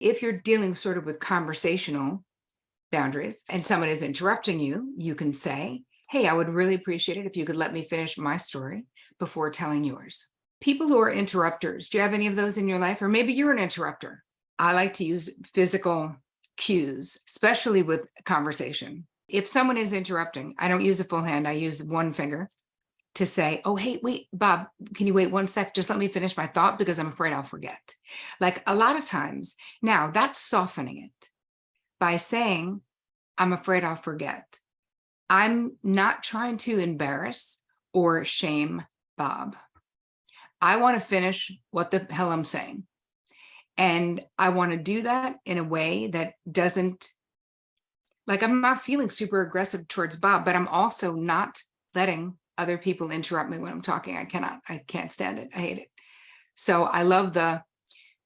If you're dealing sort of with conversational boundaries and someone is interrupting you, you can say, hey, I would really appreciate it if you could let me finish my story before telling yours. People who are interrupters, do you have any of those in your life? Or maybe you're an interrupter. I like to use physical cues, especially with conversation. If someone is interrupting, I don't use a full hand, I use one finger to say, oh, hey, wait, Bob, can you wait 1 sec? Just let me finish my thought because I'm afraid I'll forget. Like a lot of times now that's softening it by saying, I'm afraid I'll forget. I'm not trying to embarrass or shame Bob. I want to finish what the hell I'm saying. And I want to do that in a way that doesn't, like, I'm not feeling super aggressive towards Bob, but I'm also not letting other people interrupt me when I'm talking. I can't stand it. I hate it. So I love the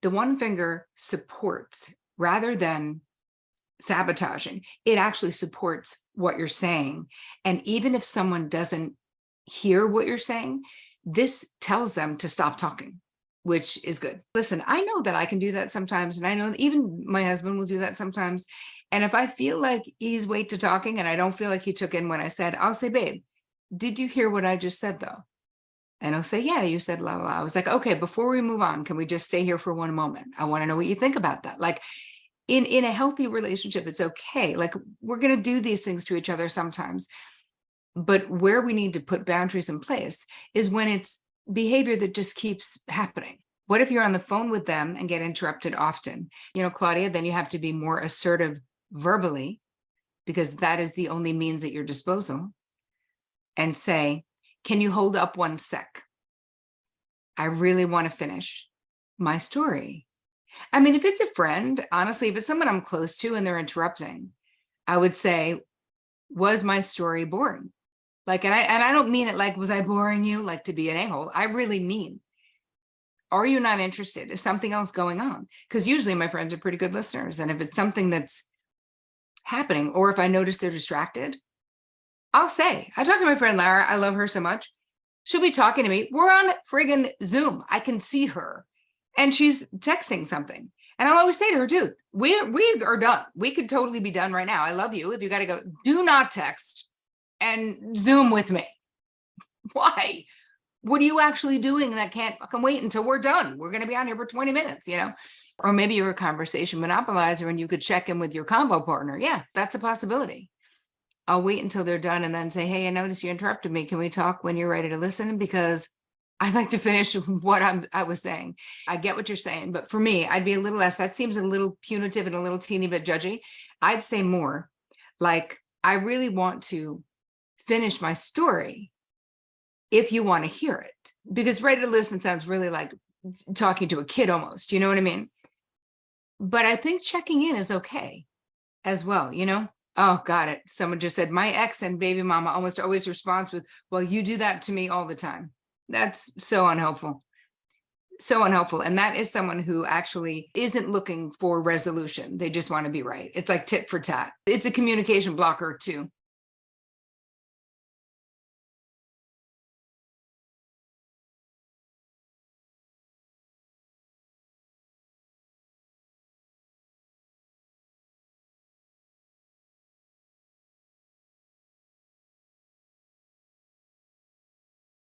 one finger supports rather than sabotaging. It actually supports what you're saying. And even if someone doesn't hear what you're saying, this tells them to stop talking, which is good. Listen, I know that I can do that sometimes. And I know that even my husband will do that sometimes. And if I feel like he's way to talking and I don't feel like he took in what I said, I'll say, babe, did you hear what I just said though? And he'll say, yeah, you said la la. I was like, okay, before we move on, can we just stay here for one moment? I want to know what you think about that. Like in a healthy relationship, it's okay. Like we're going to do these things to each other sometimes. But where we need to put boundaries in place is when it's behavior that just keeps happening. What if you're on the phone with them and get interrupted often? Claudia, then you have to be more assertive verbally because that is the only means at your disposal. And say, can you hold up 1 sec? I really want to finish my story. I mean, if it's a friend, honestly, if it's someone I'm close to and they're interrupting, I would say, was my story boring? Like, and I don't mean it like, was I boring you? Like to be an a-hole. I really mean, are you not interested? Is something else going on? Because usually my friends are pretty good listeners. And if it's something that's happening, or if I notice they're distracted, I'll say, I talked to my friend Lara. I love her so much. She'll be talking to me. We're on friggin' Zoom. I can see her and she's texting something. And I'll always say to her, dude, we are done. We could totally be done right now. I love you. If you got to go, do not text and Zoom with me. Why? What are you actually doing that can't fucking wait until we're done? We're going to be on here for 20 minutes, Or maybe you're a conversation monopolizer and you could check in with your convo partner. Yeah, that's a possibility. I'll wait until they're done and then say, hey, I noticed you interrupted me. Can we talk when you're ready to listen? Because I'd like to finish what I was saying. I get what you're saying, but for me, I'd be a little less, that seems a little punitive and a little teeny bit judgy. I'd say more like, I really want to finish my story if you want to hear it. Because ready to listen sounds really like talking to a kid almost, you know what I mean? But I think checking in is okay as well, Oh, got it. Someone just said, my ex and baby mama almost always responds with, well, you do that to me all the time. That's so unhelpful. So unhelpful. And that is someone who actually isn't looking for resolution. They just want to be right. It's like tit for tat. It's a communication blocker too.